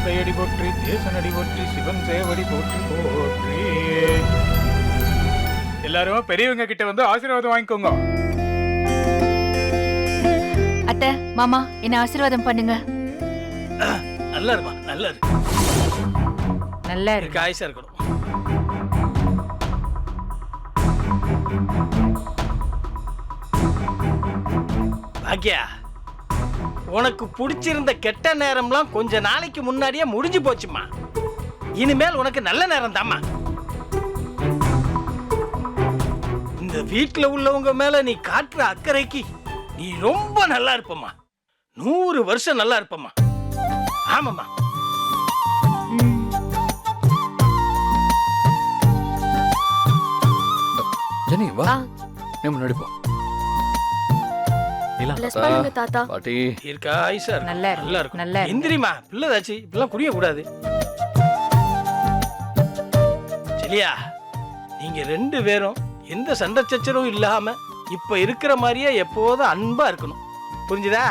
தந்தையடி போற்றி, தேசனடி போற்றி, சிவன் சேவடி போற்றி போற்றி. எல்லாரும் பெரியவங்க கிட்ட வந்து ஆசீர்வாதம் வாங்கிக்கோங்க. அத்தை, மாமா, என்ன ஆசீர்வாதம் பண்ணுங்க. நல்லா இருமா, நல்லா இருக்கு, நல்லா இருக்கு. ஆயுசா இருக்கணும். பாக்கியா, உனக்கு பிடிச்சிருந்த கெட்ட நேரம்லாம் கொஞ்ச நாளைக்கு முன்னாடியே முடிஞ்சு போச்சுமா. இனிமேல் உனக்கு நல்ல நேரம் தாம்மா. இந்த வீட்டுல உள்ளவங்க மேல நீ காட்டுற அக்கறைக்கு நீ ரொம்ப நல்லா இருப்பம்மா. 100 வருஷம் நல்லா இருப்பம்மா. ஆமாம்மா. ஜெனி வா, நீ முன்னாடி போ. தாத்தா பாட்டி தீர்க்காயுசா இருக்கு. நல்லா இருக்கு, நல்லா இருக்கும். நல்லா இருக்கு. எந்திரிமா, பிள்ளைதாச்சு, இப்பெல்லாம் குடிய கூடாது. சரியா, நீங்க 2 பேரும் எந்த சண்டை சச்சரவும் இல்லாம இப்ப இருக்கிற மாதிரியே எப்போதும் அன்பா இருக்கணும். புரிஞ்சுதா?